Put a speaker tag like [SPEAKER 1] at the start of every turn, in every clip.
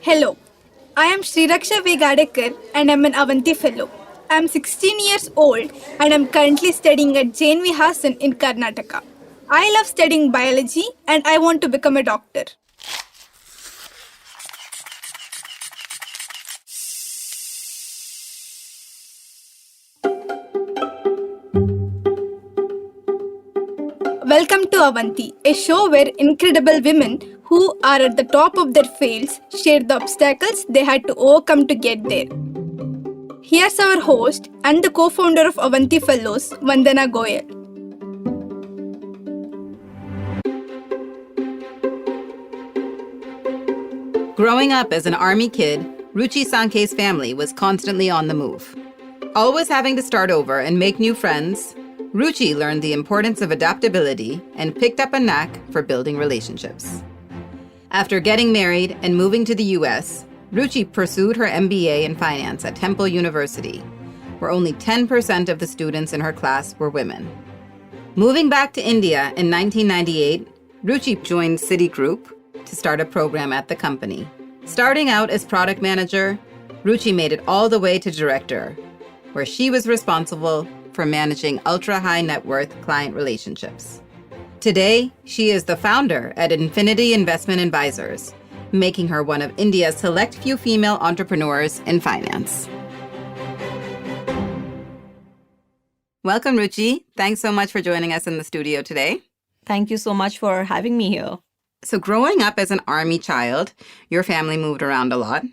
[SPEAKER 1] Hello, I am Sriraksha V. Gadekar and I am an Avanti Fellow. I am 16 years old and I am currently studying at Jain Vihasan in Karnataka. I love studying biology and I want to become a doctor. Welcome to Avanti, a show where incredible women who are at the top of their fields share the obstacles they had to overcome to get there. Here's our host and the co-founder of Avanti Fellows, Vandana Goyal.
[SPEAKER 2] Growing up as an army kid, Ruchi Sankhe's family was constantly on the move. Always having to start over and make new friends, Ruchi learned the importance of adaptability and picked up a knack for building relationships. After getting married and moving to the US, Ruchi pursued her MBA in finance at Temple University, where only 10% of the students in her class were women. Moving back to India in 1998, Ruchi joined Citigroup to start a program at the company. Starting out as product manager, Ruchi made it all the way to director, where she was responsible for managing ultra-high net worth client relationships. Today, she is the founder at Infinity Investment Advisors, making her one of India's select few female entrepreneurs in finance. Welcome, Ruchi. Thanks so much for joining us in the studio today.
[SPEAKER 3] Thank you so much for having me here.
[SPEAKER 2] So growing up as an army child, your family moved around a lot.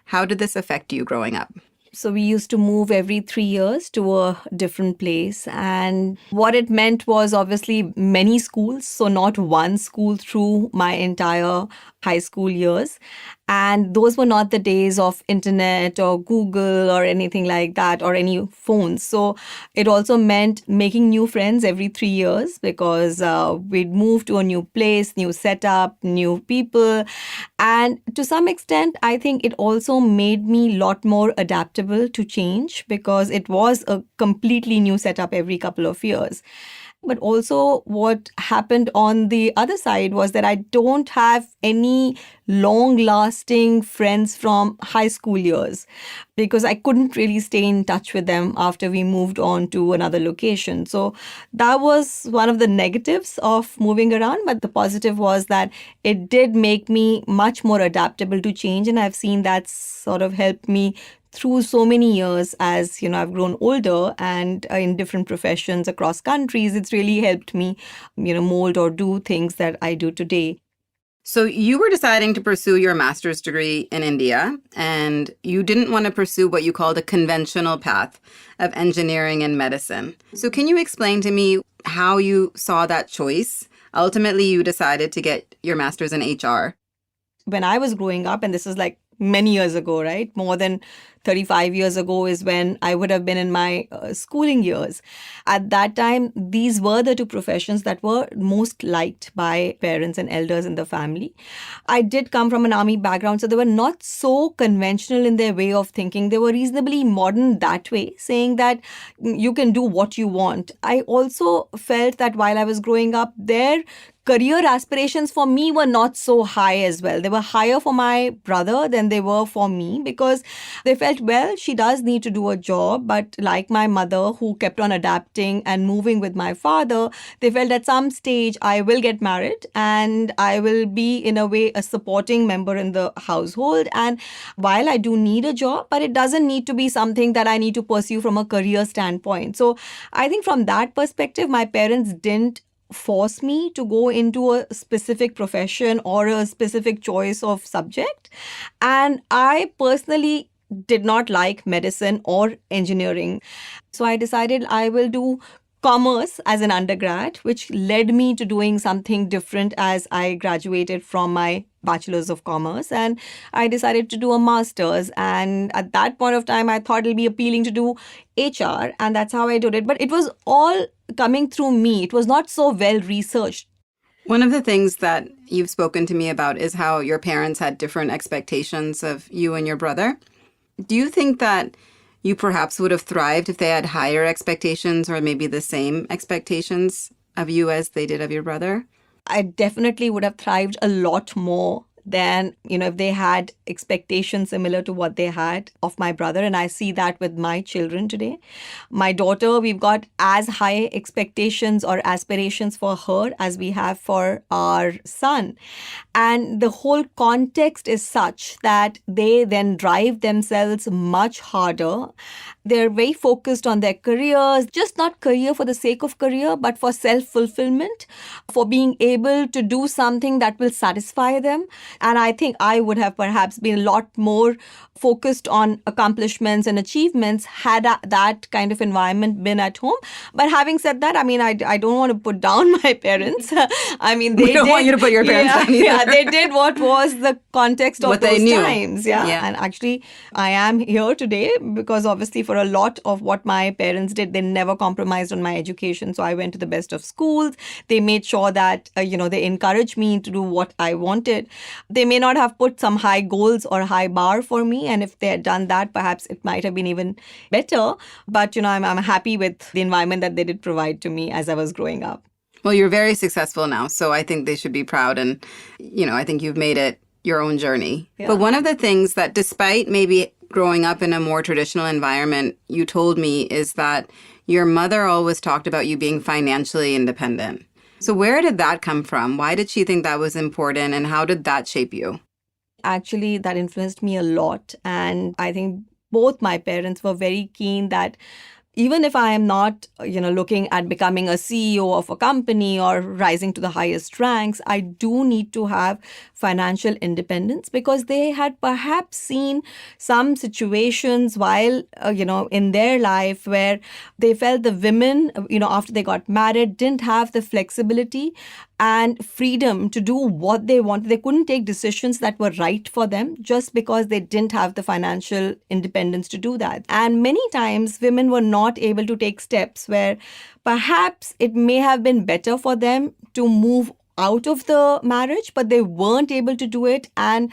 [SPEAKER 2] How did this affect you growing up?
[SPEAKER 3] So we used to move every 3 years to a different place. And what it meant was obviously many schools, so not one school through my entire high school years. And those were not the days of internet or Google or anything like that or any phones. So it also meant making new friends every 3 years because we'd move to a new place, new setup, new people. And to some extent, I think it also made me a lot more adaptable to change because it was a completely new setup every couple of years. But also what happened on the other side was that I don't have any long-lasting friends from high school years because I couldn't really stay in touch with them after we moved on to another location. So that was one of the negatives of moving around. But the positive was that it did make me much more adaptable to change. And I've seen that sort of helped me through so many years as, I've grown older and in different professions across countries, it's really helped me, mold or do things that I do today.
[SPEAKER 2] So you were deciding to pursue your master's degree in India, and you didn't want to pursue what you called a conventional path of engineering and medicine. So can you explain to me how you saw that choice? Ultimately, you decided to get your master's in HR.
[SPEAKER 3] When I was growing up, and this is like many years ago, right? More than 35 years ago is when I would have been in my schooling years. At that time, these were the two professions that were most liked by parents and elders in the family. I did come from an army background, so they were not so conventional in their way of thinking. They were reasonably modern that way, saying that you can do what you want. I also felt that while I was growing up, their career aspirations for me were not so high as well. They were higher for my brother than they were for me because they felt, well, she does need to do a job. But like my mother, who kept on adapting and moving with my father, they felt at some stage I will get married and I will be in a way a supporting member in the household. And while I do need a job, but it doesn't need to be something that I need to pursue from a career standpoint. So I think from that perspective, my parents didn't force me to go into a specific profession or a specific choice of subject. And I personally did not like medicine or engineering. So I decided I will do commerce as an undergrad, which led me to doing something different as I graduated from my Bachelor's of Commerce. And I decided to do a master's. And at that point of time, I thought it'll be appealing to do HR. And that's how I did it. But it was all coming through me. It was not so well researched.
[SPEAKER 2] One of the things that you've spoken to me about is how your parents had different expectations of you and your brother. Do you think that you perhaps would have thrived if they had higher expectations or maybe the same expectations of you as they did of your brother?
[SPEAKER 3] I definitely would have thrived a lot more than, if they had expectations similar to what they had of my brother. And I see that with my children today. My daughter, we've got as high expectations or aspirations for her as we have for our son. And the whole context is such that they then drive themselves much harder. They're very focused on their careers, just not career for the sake of career, but for self-fulfillment, for being able to do something that will satisfy them. And I think I would have perhaps been a lot more focused on accomplishments and achievements had that kind of environment been at home. But having said that, I don't want to put down my parents.
[SPEAKER 2] We don't want you to put your parents down either.
[SPEAKER 3] Yeah, they did what was the context of
[SPEAKER 2] what
[SPEAKER 3] those
[SPEAKER 2] they knew.
[SPEAKER 3] times. Yeah. And actually, I am here today because obviously for a lot of what my parents did, they never compromised on my education. So I went to the best of schools. They made sure that, they encouraged me to do what I wanted. They may not have put some high goals or high bar for me. And if they had done that, perhaps it might have been even better. But, I'm happy with the environment that they did provide to me as I was growing up.
[SPEAKER 2] Well, you're very successful now, so I think they should be proud. And, I think you've made it your own journey.
[SPEAKER 3] Yeah.
[SPEAKER 2] But one of the things that despite maybe growing up in a more traditional environment, you told me is that your mother always talked about you being financially independent. So where did that come from? Why did she think that was important, and how did that shape you?
[SPEAKER 3] Actually, that influenced me a lot. And I think both my parents were very keen that even if I am not, looking at becoming a CEO of a company or rising to the highest ranks, I do need to have financial independence, because they had perhaps seen some situations while, in their life where they felt the women, after they got married, didn't have the flexibility and freedom to do what they wanted. They couldn't take decisions that were right for them just because they didn't have the financial independence to do that. And many times women were not able to take steps where perhaps it may have been better for them to move out of the marriage, but they weren't able to do it, and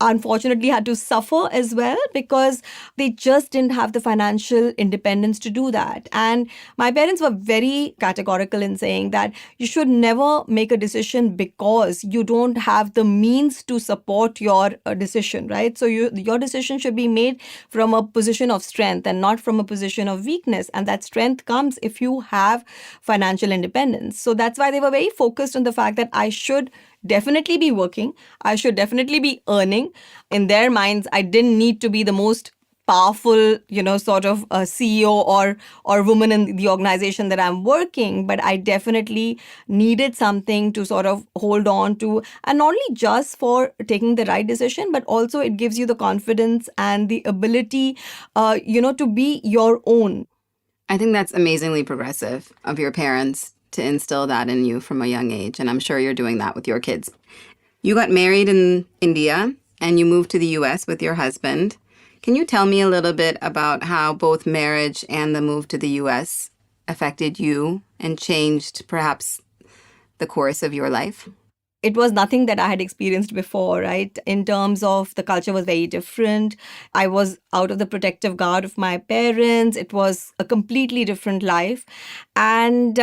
[SPEAKER 3] unfortunately had to suffer as well because they just didn't have the financial independence to do that. And my parents were very categorical in saying that you should never make a decision because you don't have the means to support your decision, right? So your decision should be made from a position of strength and not from a position of weakness. And that strength comes if you have financial independence. So that's why they were very focused on the fact that I should definitely be working. I should definitely be earning. In their minds, I didn't need to be the most powerful, sort of a CEO or woman in the organization that I'm working, but I definitely needed something to sort of hold on to, and not only just for taking the right decision, but also it gives you the confidence and the ability, to be your own.
[SPEAKER 2] I think that's amazingly progressive of your parents to instill that in you from a young age. And I'm sure you're doing that with your kids. You got married in India and you moved to the US with your husband. Can you tell me a little bit about how both marriage and the move to the US affected you and changed perhaps the course of your life?
[SPEAKER 3] It was nothing that I had experienced before, right? In terms of the culture was very different. I was out of the protective guard of my parents. It was a completely different life. And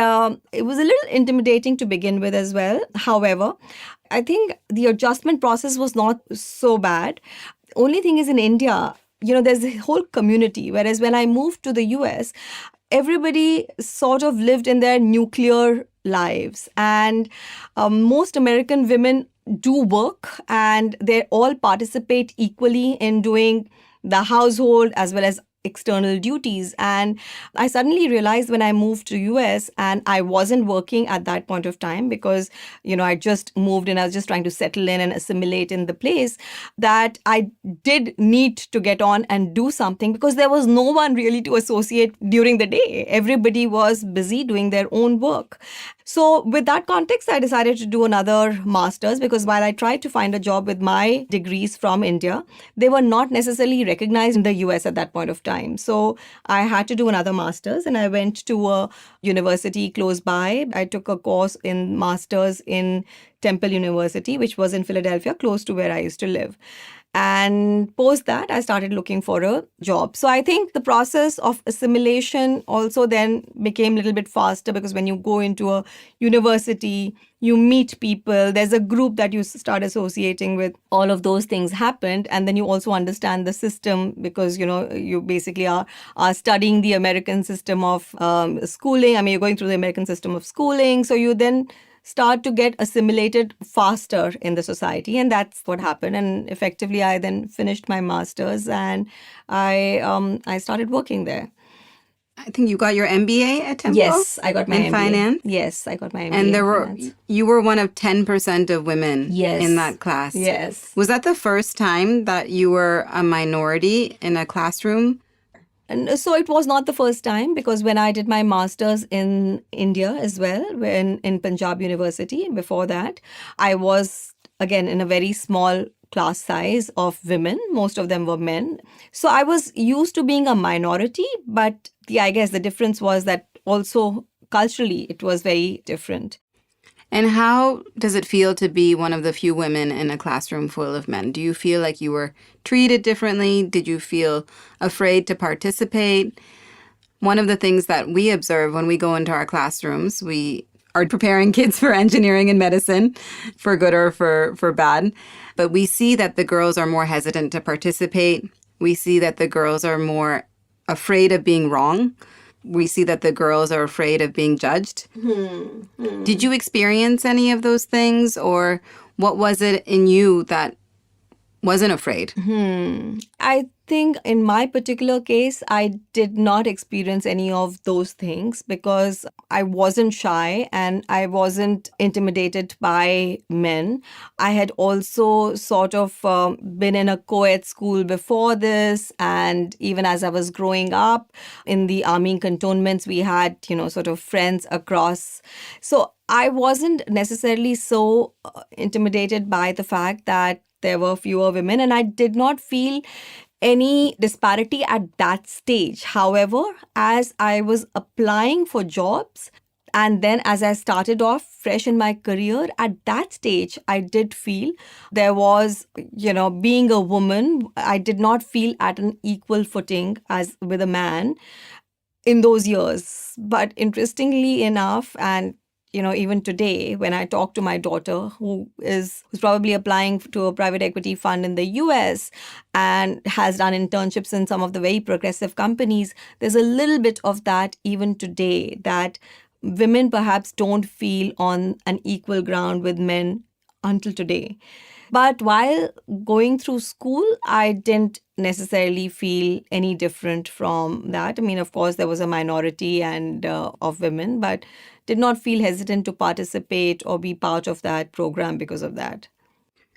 [SPEAKER 3] it was a little intimidating to begin with as well. However, I think the adjustment process was not so bad. Only thing is in India, there's a whole community. Whereas when I moved to the US, everybody sort of lived in their nuclear lives. And most American women do work and they all participate equally in doing the household as well as external duties. And I suddenly realized when I moved to US and I wasn't working at that point of time because, I just moved and I was just trying to settle in and assimilate in the place, that I did need to get on and do something because there was no one really to associate during the day. Everybody was busy doing their own work. So with that context, I decided to do another master's because while I tried to find a job with my degrees from India, they were not necessarily recognized in the US at that point of time. So I had to do another master's and I went to a university close by. I took a course in master's in Temple University, which was in Philadelphia, close to where I used to live. And post that, I started looking for a job. So I think the process of assimilation also then became a little bit faster, because when you go into a university, you meet people, there's a group that you start associating with, all of those things happened. And then you also understand the system, because, you basically are studying the American system of schooling. I mean, you're going through the American system of schooling. So you then start to get assimilated faster in the society. And that's what happened. And effectively, I then finished my master's, and I started working there.
[SPEAKER 2] I think you got your MBA at Temple?
[SPEAKER 3] Yes, I got my
[SPEAKER 2] in
[SPEAKER 3] MBA.
[SPEAKER 2] finance?
[SPEAKER 3] Yes, I got my MBA
[SPEAKER 2] And
[SPEAKER 3] finance.
[SPEAKER 2] You were one of 10% of women
[SPEAKER 3] Yes.
[SPEAKER 2] in that class.
[SPEAKER 3] Yes.
[SPEAKER 2] Was that the first time that you were a minority in a classroom?
[SPEAKER 3] And so it was not the first time, because when I did my master's in India as well, in Punjab University, before that, I was again in a very small class size of women. Most of them were men. So I was used to being a minority, but I guess the difference was that also culturally it was very different.
[SPEAKER 2] And how does it feel to be one of the few women in a classroom full of men? Do you feel like you were treated differently? Did you feel afraid to participate? One of the things that we observe when we go into our classrooms, we are preparing kids for engineering and medicine, for good or for bad. But we see that the girls are more hesitant to participate. We see that the girls are more afraid of being wrong. We see that the girls are afraid of being judged. Did you experience any of those things, or what was it in you that wasn't afraid?
[SPEAKER 3] I think in my particular case, I did not experience any of those things, because I wasn't shy and I wasn't intimidated by men. I had also sort of been in a co-ed school before this. And even as I was growing up in the army cantonments, we had, sort of friends across. So I wasn't necessarily so intimidated by the fact that there were fewer women, and I did not feel any disparity at that stage. However, as I was applying for jobs, and then as I started off fresh in my career, at that stage, I did feel there was, being a woman, I did not feel at an equal footing as with a man in those years. But interestingly enough, and even today, when I talk to my daughter, who's probably applying to a private equity fund in the US and has done internships in some of the very progressive companies, there's a little bit of that even today, that women perhaps don't feel on an equal ground with men until today. But while going through school, I didn't necessarily feel any different from that. I mean, of course, there was a minority and of women, but did not feel hesitant to participate or be part of that program because of that.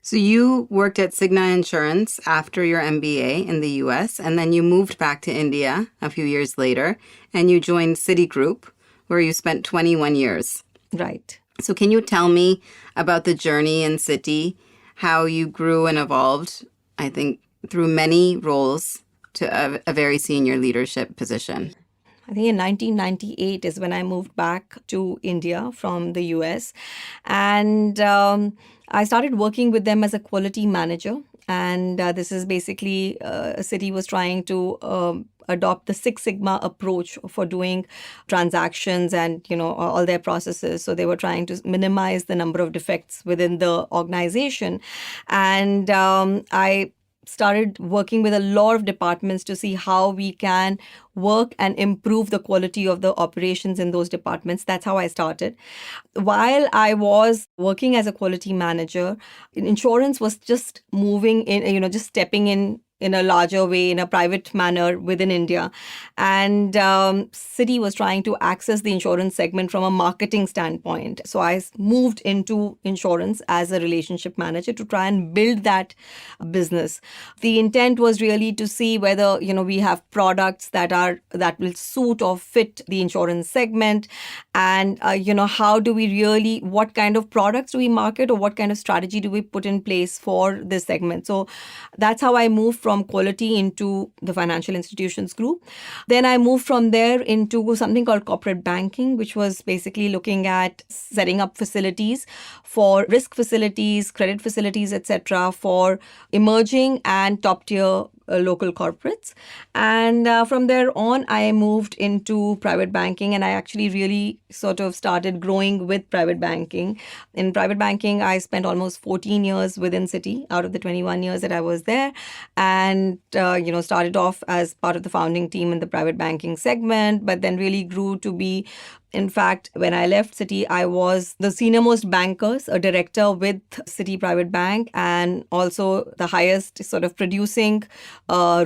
[SPEAKER 2] So you worked at Cigna Insurance after your MBA in the US, and then you moved back to India a few years later, and you joined Citigroup, where you spent 21 years.
[SPEAKER 3] Right.
[SPEAKER 2] So can you tell me about the journey in Citi, how you grew and evolved, I think, through many roles to a very senior leadership position?
[SPEAKER 3] I think in 1998 is when I moved back to India from the US. And I started working with them as a quality manager. And this is basically, Citi was trying to adopt the Six Sigma approach for doing transactions and, all their processes. So they were trying to minimize the number of defects within the organization. And I started working with a lot of departments to see how we can work and improve the quality of the operations in those departments. That's how I started. While I was working as a quality manager, insurance was just moving in, just stepping in a larger way, in a private manner within India. And Citi was trying to access the insurance segment from a marketing standpoint. So I moved into insurance as a relationship manager to try and build that business. The intent was really to see whether, we have products that will suit or fit the insurance segment. And, how do we really, what kind of products do we market, or what kind of strategy do we put in place for this segment? So that's how I moved from from quality into the financial institutions group. Then I moved from there into something called corporate banking, which was basically looking at setting up facilities for risk facilities, credit facilities, etc., for emerging and top tier local corporates. And from there on, I moved into private banking, and I actually really sort of started growing with private banking. In private banking, I spent almost 14 years within Citi out of the 21 years that I was there, and started off as part of the founding team in the private banking segment, but then really grew to be, in fact, when I left Citi, I was the senior most bankers, a director with Citi Private Bank, and also the highest sort of producing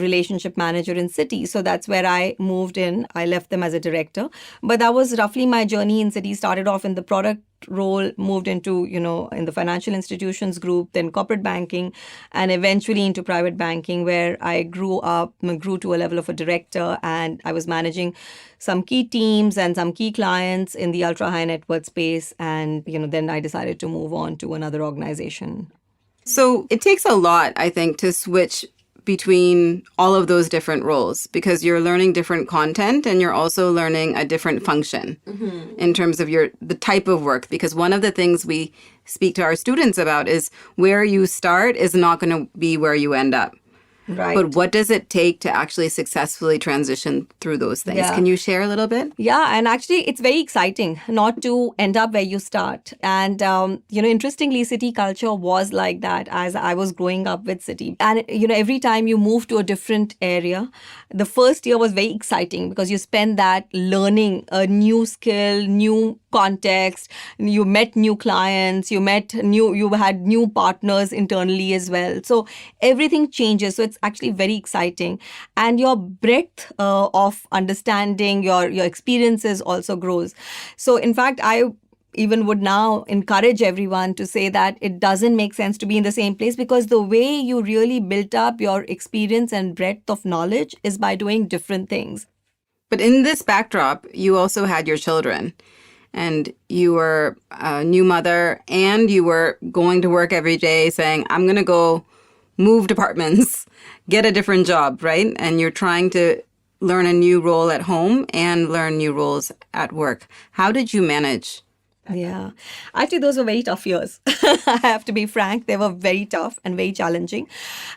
[SPEAKER 3] relationship manager in Citi. So that's where I moved in. I left them as a director. But that was roughly my journey in Citi. Started off in the product role, moved into, in the financial institutions group, then corporate banking, and eventually into private banking, where I grew to a level of a director, and I was managing some key teams and some key clients in the ultra high net worth space. And, then I decided to move on to another organization.
[SPEAKER 2] So it takes a lot, I think, to switch between all of those different roles, because you're learning different content and you're also learning a different function in terms of the type of work. Because one of the things we speak to our students about is where you start is not going to be where you end up.
[SPEAKER 3] Right.
[SPEAKER 2] But what does it take to actually successfully transition through those things?
[SPEAKER 3] Yeah.
[SPEAKER 2] Can you share a little bit?
[SPEAKER 3] Yeah, and actually it's very exciting not to end up where you start. And, interestingly, Citi culture was like that as I was growing up with Citi. And, every time you move to a different area, the first year was very exciting because you spend that learning a new skill, new context, you met new clients, you had new partners internally as well. So everything changes. So it's actually very exciting. And your breadth of understanding, your experiences also grows. So in fact, I even would now encourage everyone to say that it doesn't make sense to be in the same place, because the way you really built up your experience and breadth of knowledge is by doing different things.
[SPEAKER 2] But in this backdrop, you also had your children. And you were a new mother, and you were going to work every day saying, I'm going to go move departments, get a different job, right? And you're trying to learn a new role at home and learn new roles at work. How did you manage?
[SPEAKER 3] Yeah, actually, those were very tough years. I have to be frank. They were very tough and very challenging.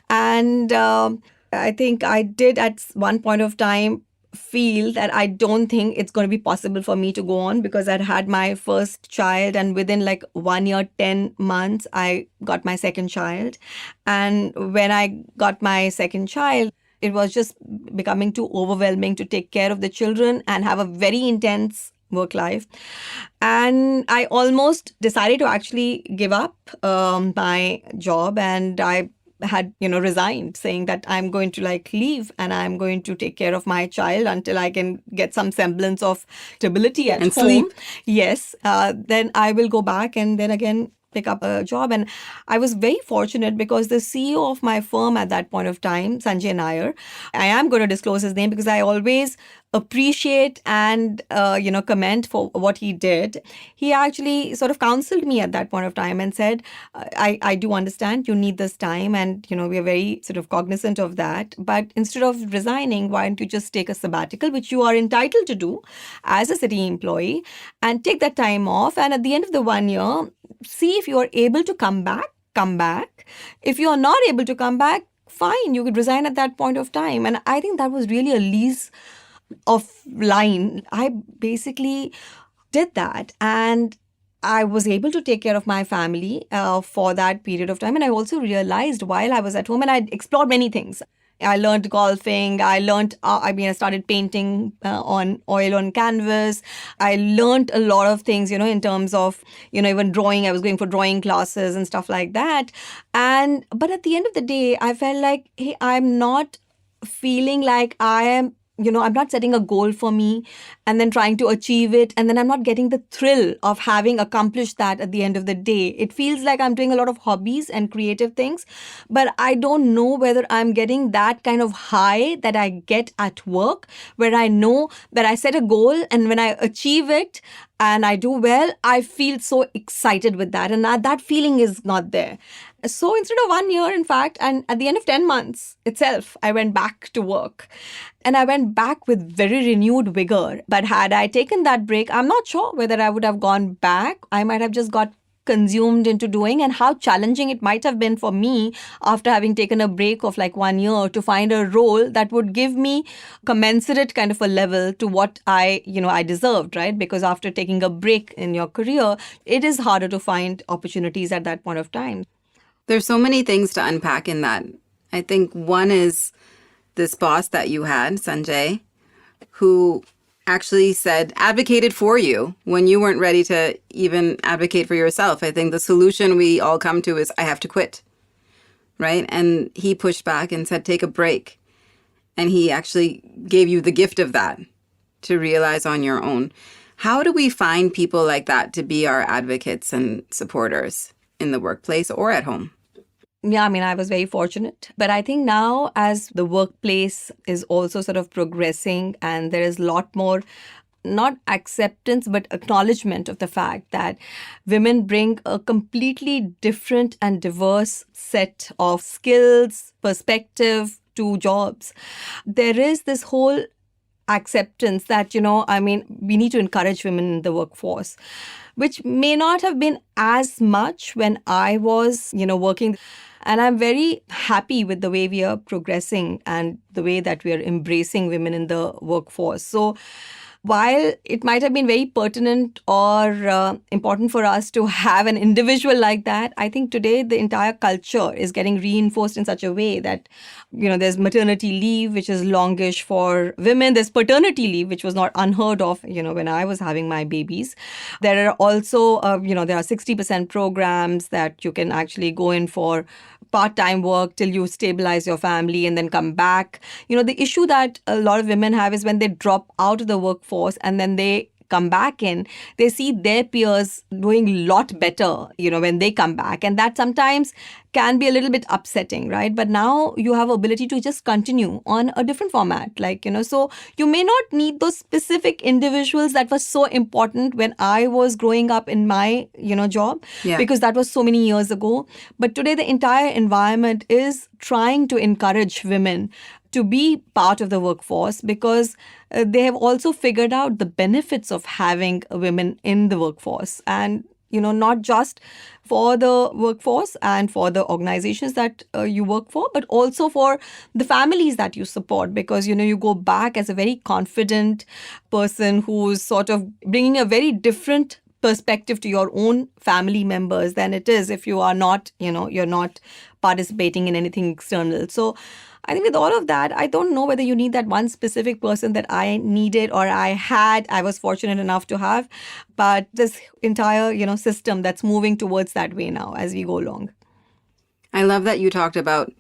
[SPEAKER 3] And I think I did at one point of time feel that I don't think it's going to be possible for me to go on, because I'd had my first child, and within like 1 year, 10 months, I got my second child. And when I got my second child, it was just becoming too overwhelming to take care of the children and have a very intense work life. And I almost decided to actually give up my job, and I had resigned, saying that I'm going to leave and I'm going to take care of my child until I can get some semblance of stability at
[SPEAKER 2] and
[SPEAKER 3] home.
[SPEAKER 2] Sleep.
[SPEAKER 3] Yes, then I will go back and then again pick up a job. And I was very fortunate because the CEO of my firm at that point of time, Sanjay Nair, I am going to disclose his name because I always appreciate and comment for what he did. He actually sort of counseled me at that point of time and said, I do understand you need this time, and we are very sort of cognizant of that, but instead of resigning, why don't you just take a sabbatical, which you are entitled to do as a Citi employee, and take that time off, and at the end of the 1 year, see if you are able to come back. If you are not able to come back, fine, you could resign at that point of time. And I think that was really a lease of line. I basically did that, and I was able to take care of my family for that period of time. And I also realized while I was at home, and I explored many things. I learned golfing. I started painting on oil on canvas. I learned a lot of things, in terms of, even drawing. I was going for drawing classes and stuff like that. But at the end of the day, I felt like, hey, I'm not feeling like I am, I'm not setting a goal for me, and then trying to achieve it. And then I'm not getting the thrill of having accomplished that at the end of the day. It feels like I'm doing a lot of hobbies and creative things, but I don't know whether I'm getting that kind of high that I get at work, where I know that I set a goal and when I achieve it and I do well, I feel so excited with that. And that feeling is not there. So instead of 1 year, in fact, and at the end of 10 months itself, I went back to work. And I went back with very renewed vigor. But had I taken that break, I'm not sure whether I would have gone back. I might have just got consumed into doing, and how challenging it might have been for me after having taken a break of like 1 year to find a role that would give me commensurate kind of a level to what I deserved, right? Because after taking a break in your career, it is harder to find opportunities at that point of time.
[SPEAKER 2] There's so many things to unpack in that. I think one is this boss that you had, Sanjay, who actually advocated for you when you weren't ready to even advocate for yourself. I think the solution we all come to is, I have to quit, right? And he pushed back and said, take a break. And he actually gave you the gift of that to realize on your own. How do we find people like that to be our advocates and supporters in the workplace or at home?
[SPEAKER 3] Yeah, I mean, I was very fortunate. But I think now as the workplace is also sort of progressing and there is a lot more, not acceptance, but acknowledgement of the fact that women bring a completely different and diverse set of skills, perspective to jobs. There is this whole acceptance that, we need to encourage women in the workforce, which may not have been as much when I was, working. And I'm very happy with the way we are progressing and the way that we are embracing women in the workforce. So while it might have been very pertinent or important for us to have an individual like that, I think today the entire culture is getting reinforced in such a way that, there's maternity leave, which is longish for women. There's paternity leave, which was not unheard of, when I was having my babies. There are also, there are 60% programs that you can actually go in for part-time work till you stabilize your family and then come back. The issue that a lot of women have is when they drop out of the workforce and then they come back in, they see their peers doing a lot better, when they come back. And that sometimes can be a little bit upsetting, right? But now you have ability to just continue on a different format, so you may not need those specific individuals that was so important when I was growing up in my, job, because that was so many years ago. But today the entire environment is trying to encourage women to be part of the workforce because they have also figured out the benefits of having women in the workforce. And, not just for the workforce and for the organizations that you work for, but also for the families that you support. Because, you go back as a very confident person who's sort of bringing a very different perspective to your own family members than it is if you are not, you're not participating in anything external. So I think with all of that, I don't know whether you need that one specific person that I needed or I was fortunate enough to have, but this entire, system that's moving towards that way now as we go along.
[SPEAKER 2] I love that you talked about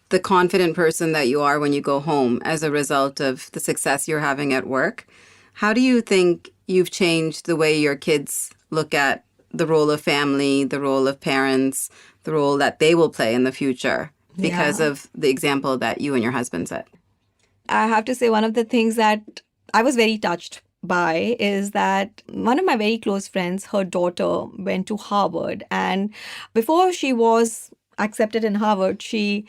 [SPEAKER 2] the confident person that you are when you go home as a result of the success you're having at work. How do you think you've changed the way your kids look at the role of family, the role of parents, the role that they will play in the future because of the example that you and your husband set?
[SPEAKER 3] I have to say one of the things that I was very touched by is that one of my very close friends, her daughter went to Harvard, and before she was accepted in Harvard, she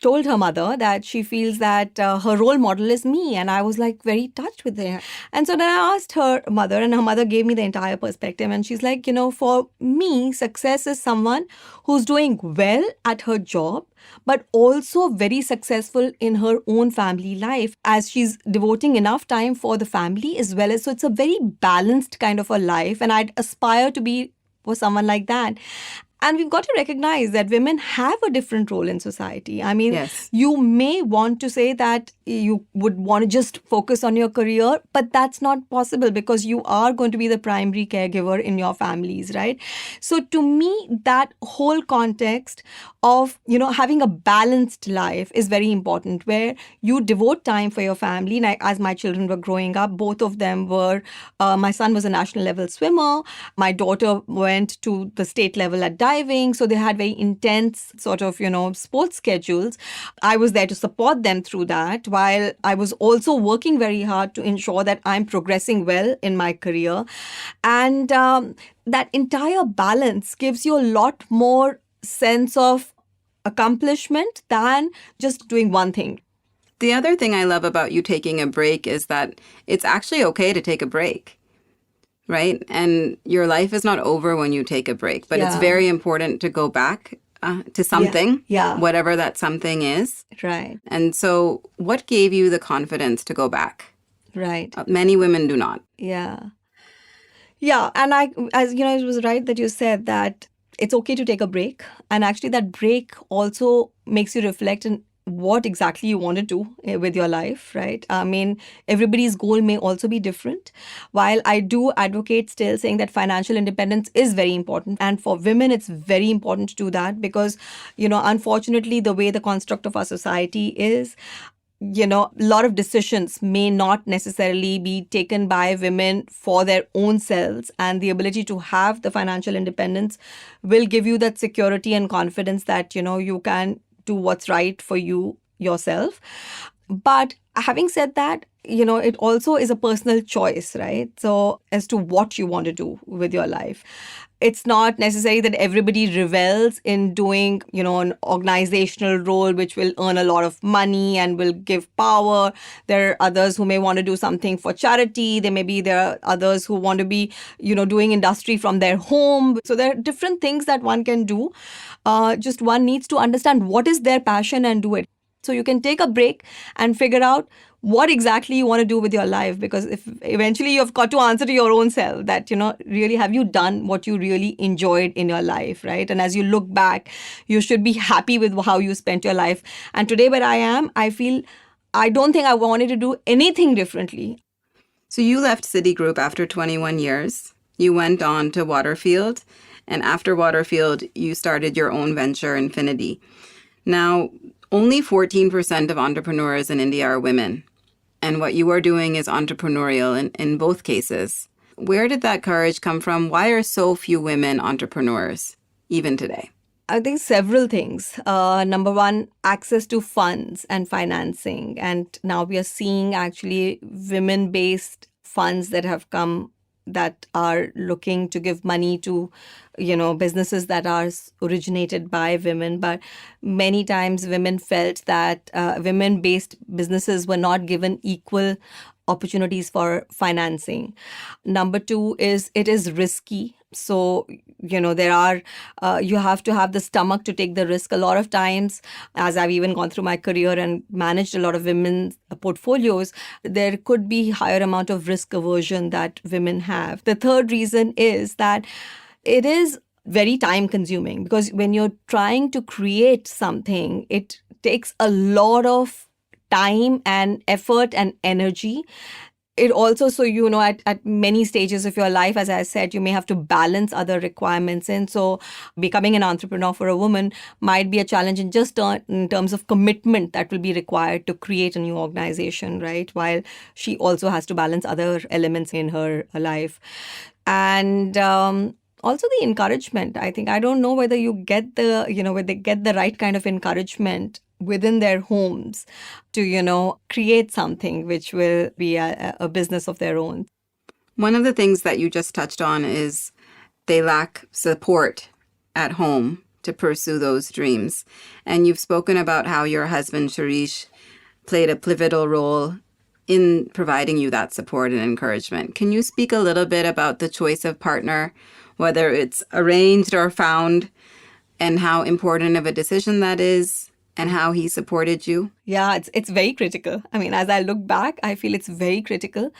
[SPEAKER 3] told her mother that she feels that her role model is me. And I was like very touched with her. And so then I asked her mother, and her mother gave me the entire perspective. And she's like, for me, success is someone who's doing well at her job, but also very successful in her own family life as she's devoting enough time for the family as well as. So it's a very balanced kind of a life. And I'd aspire to be for someone like that. And we've got to recognize that women have a different role in society. I mean,
[SPEAKER 2] Yes.
[SPEAKER 3] you may want to say that you would want to just focus on your career, but that's not possible because you are going to be the primary caregiver in your families, right? So to me, that whole context of, having a balanced life is very important, where you devote time for your family. And as my children were growing up, both of them were, my son was a national level swimmer. My daughter went to the state level at diving. So they had very intense sort of, sports schedules. I was there to support them through that, while I was also working very hard to ensure that I'm progressing well in my career. And that entire balance gives you a lot more sense of accomplishment than just doing one thing.
[SPEAKER 2] The other thing I love about you taking a break is that it's actually okay to take a break, right? And your life is not over when you take a break, but it's
[SPEAKER 3] Yeah.
[SPEAKER 2] very important to go back to something,
[SPEAKER 3] Yeah.
[SPEAKER 2] whatever that something is.
[SPEAKER 3] Right,
[SPEAKER 2] And so what gave you the confidence to go back?
[SPEAKER 3] right.
[SPEAKER 2] Many women do not.
[SPEAKER 3] Yeah. Yeah. And it was right that you said that it's okay to take a break. And actually, that break also makes you reflect on what exactly you want to do with your life, right? I mean, everybody's goal may also be different. While I do advocate still saying that financial independence is very important. And for women, it's very important to do that because, unfortunately, the way the construct of our society is, a lot of decisions may not necessarily be taken by women for their own selves, and the ability to have the financial independence will give you that security and confidence that, you can do what's right for you yourself. But having said that, it also is a personal choice, right? So as to what you want to do with your life. It's not necessary that everybody revels in doing, an organizational role which will earn a lot of money and will give power. There are others who may want to do something for charity. There are others who want to be, doing industry from their home. So there are different things that one can do. Just one needs to understand what is their passion and do it. So you can take a break and figure out what exactly you want to do with your life, because if eventually you've got to answer to your own self that, really have you done what you really enjoyed in your life, right? And as you look back, you should be happy with how you spent your life. And today where I am, I don't think I wanted to do anything differently.
[SPEAKER 2] So you left Citigroup after 21 years. You went on to Waterfield. And after Waterfield, you started your own venture, Infinity. Now, only 14% of entrepreneurs in India are women. And what you are doing is entrepreneurial in both cases. Where did that courage come from? Why are so few women entrepreneurs, even today?
[SPEAKER 3] I think several things. Number one, access to funds and financing. And now we are seeing actually women-based funds that have come that are looking to give money to, businesses that are originated by women. But many times women felt that women-based businesses were not given equal opportunities for financing. Number two is it is risky. So, there are, you have to have the stomach to take the risk. A lot of times, as I've even gone through my career and managed a lot of women's portfolios, there could be higher amount of risk aversion that women have. The third reason is that it is very time consuming, because when you're trying to create something, it takes a lot of time and effort and energy. It also, so, at many stages of your life, as I said, you may have to balance other requirements in. So becoming an entrepreneur for a woman might be a challenge in just in terms of commitment that will be required to create a new organization, right? While she also has to balance other elements in her life. And also the encouragement. I think, I don't know whether you get whether they get the right kind of encouragement within their homes to, create something which will be a business of their own.
[SPEAKER 2] One of the things that you just touched on is they lack support at home to pursue those dreams. And you've spoken about how your husband, Shirish, played a pivotal role in providing you that support and encouragement. Can you speak a little bit about the choice of partner, whether it's arranged or found, and how important of a decision that is and how he supported you?
[SPEAKER 3] Yeah, it's very critical. I mean, as I look back, I feel it's very critical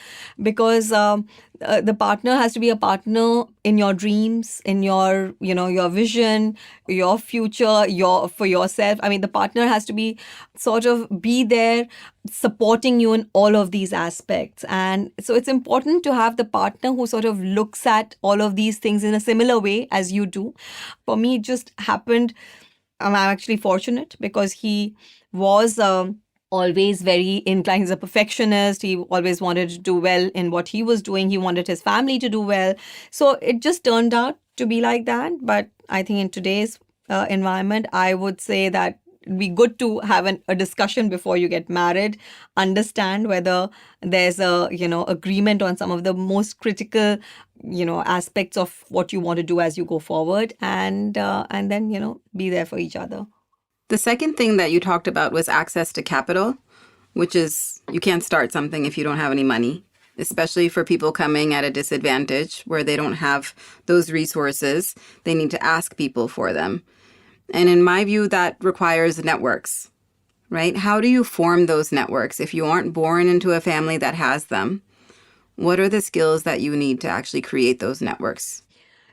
[SPEAKER 3] because the partner has to be a partner in your dreams, in your your vision, your future, your for yourself. I mean, the partner has to be sort of be there, supporting you in all of these aspects, and so it's important to have the partner who sort of looks at all of these things in a similar way as you do. For me, it just happened. I'm actually fortunate because he was always very inclined. He's a perfectionist. He always wanted to do well in what he was doing. He wanted his family to do well. So it just turned out to be like that. But I think in today's environment, I would say that it'd be good to have a discussion before you get married, understand whether there's a agreement on some of the most critical aspects of what you want to do as you go forward, and then be there for each other.
[SPEAKER 2] The second thing that you talked about was access to capital, which is you can't start something if you don't have any money, especially for people coming at a disadvantage where they don't have those resources. They need to ask people for them. And in my view, that requires networks, right? How do you form those networks if you aren't born into a family that has them? What are the skills that you need to actually create those networks?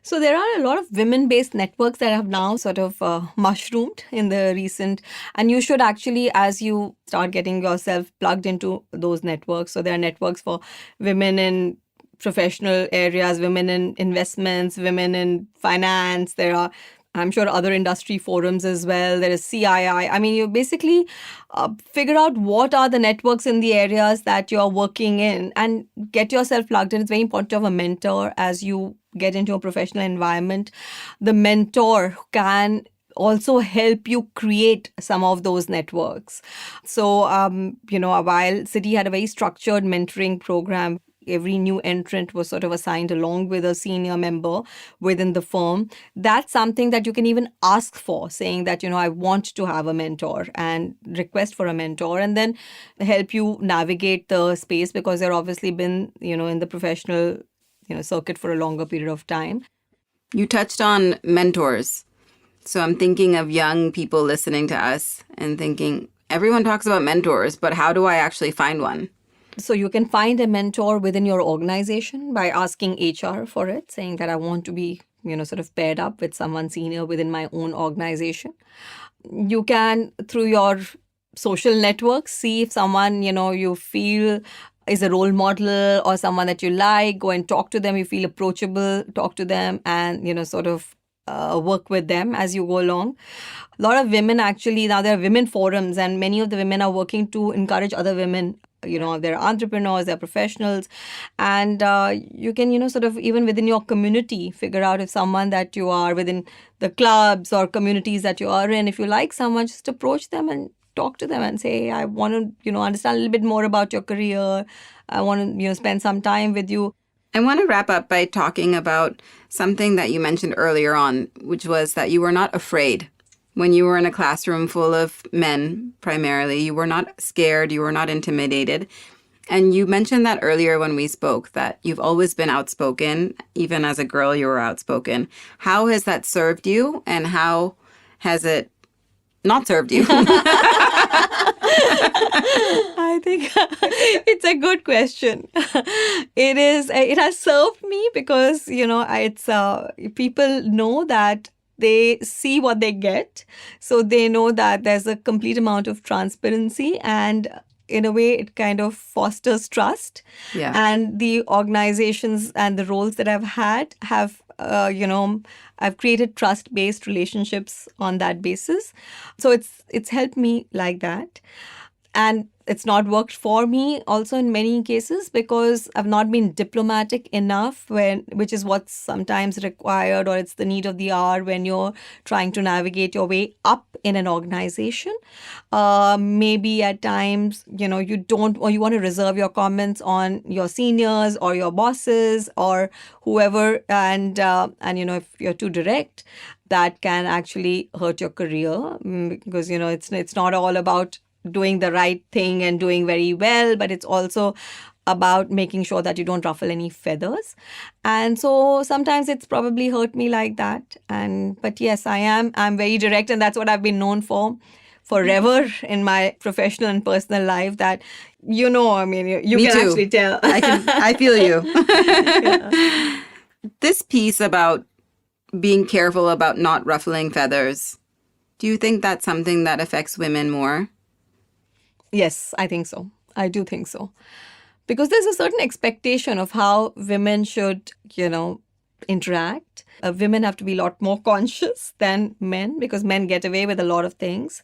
[SPEAKER 3] So there are a lot of women-based networks that have now sort of mushroomed in the recent, and you should actually, as you start getting yourself plugged into those networks. So there are networks for women in professional areas, women in investments, women in finance. There are, I'm sure, other industry forums as well. There is CII. I mean, you basically figure out what are the networks in the areas that you're working in and get yourself plugged in. It's very important to have a mentor as you get into a professional environment. The mentor can also help you create some of those networks. So, while City had a very structured mentoring program, every new entrant was sort of assigned along with a senior member within the firm. That's something that you can even ask for, saying that, I want to have a mentor, and request for a mentor, and then help you navigate the space because they're obviously been, in the professional, circuit for a longer period of time.
[SPEAKER 2] You touched on mentors. So I'm thinking of young people listening to us and thinking, everyone talks about mentors, but how do I actually find one?
[SPEAKER 3] So you can find a mentor within your organization by asking HR for it, saying that I want to be, sort of paired up with someone senior within my own organization. You can, through your social networks, see if someone, you feel is a role model or someone that you like, go and talk to them. You feel approachable, talk to them and, sort of work with them as you go along. A lot of women actually, now there are women forums and many of the women are working to encourage other women. They're entrepreneurs, they're professionals, and you can, sort of even within your community, figure out if someone that you are within the clubs or communities that you are in, if you like someone, just approach them and talk to them and say, I want to, understand a little bit more about your career. I want to, spend some time with you.
[SPEAKER 2] I want to wrap up by talking about something that you mentioned earlier on, which was that you were not afraid. When you were in a classroom full of men, primarily, you were not scared, you were not intimidated. And you mentioned that earlier when we spoke, that you've always been outspoken. Even as a girl, you were outspoken. How has that served you, and how has it not served you?
[SPEAKER 3] I think it's a good question. It has served me because, it's people know that they see what they get. So they know that there's a complete amount of transparency, and in a way, it kind of fosters trust.
[SPEAKER 2] Yeah.
[SPEAKER 3] And the organizations and the roles that I've had have, I've created trust-based relationships on that basis. So it's helped me like that. And it's not worked for me also in many cases because I've not been diplomatic enough, which is what's sometimes required, or it's the need of the hour when you're trying to navigate your way up in an organization. Maybe at times, you don't, or you want to reserve your comments on your seniors or your bosses or whoever. And if you're too direct, that can actually hurt your career because, it's not all about doing the right thing and doing very well, but it's also about making sure that you don't ruffle any feathers. And so sometimes it's probably hurt me like that. But yes, I'm very direct, and that's what I've been known for forever in my professional and personal life that, you know, I mean, you
[SPEAKER 2] Me
[SPEAKER 3] can
[SPEAKER 2] too.
[SPEAKER 3] actually tell.
[SPEAKER 2] I feel you. This piece about being careful about not ruffling feathers, do you think that's something that affects women more?
[SPEAKER 3] Yes, I think so. I do think so. Because there's a certain expectation of how women should, interact. Women have to be a lot more conscious than men because men get away with a lot of things.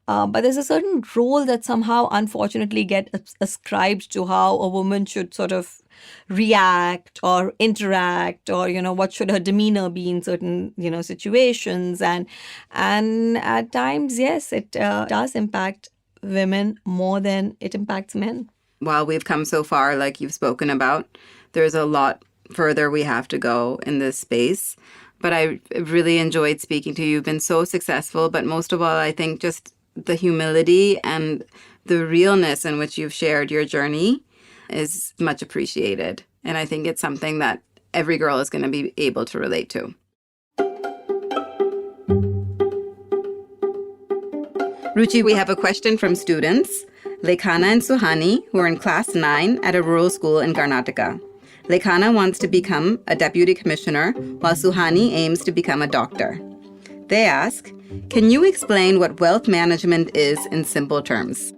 [SPEAKER 3] But there's a certain role that somehow, unfortunately, get ascribed to how a woman should sort of react or interact, or what should her demeanor be in certain situations. And at times, yes, it does impact women more than it impacts men.
[SPEAKER 2] While we've come so far, like you've spoken about, there's a lot further we have to go in this space. But I really enjoyed speaking to you. You've been so successful, but most of all, I think just the humility and the realness in which you've shared your journey is much appreciated. And I think it's something that every girl is going to be able to relate to. Ruchi, we have a question from students, Lekhana and Suhani, who are in class 9 at a rural school in Karnataka. Lekhana wants to become a deputy commissioner, while Suhani aims to become a doctor. They ask, can you explain what wealth management is in simple terms?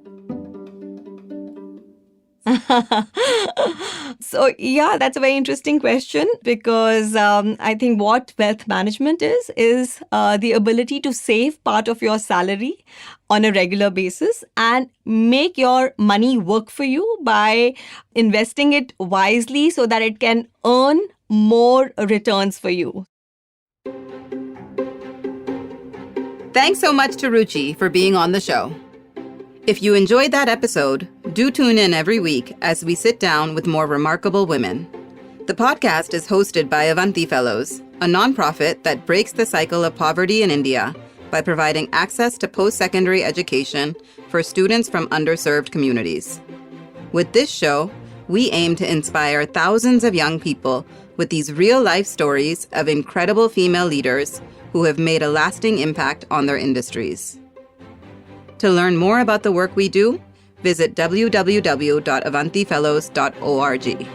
[SPEAKER 3] So, yeah, that's a very interesting question because I think what wealth management is the ability to save part of your salary on a regular basis and make your money work for you by investing it wisely so that it can earn more returns for you.
[SPEAKER 2] Thanks so much to Ruchi for being on the show. If you enjoyed that episode, do tune in every week as we sit down with more remarkable women. The podcast is hosted by Avanti Fellows, a nonprofit that breaks the cycle of poverty in India by providing access to post-secondary education for students from underserved communities. With this show, we aim to inspire thousands of young people with these real-life stories of incredible female leaders who have made a lasting impact on their industries. To learn more about the work we do, visit www.avantifellows.org.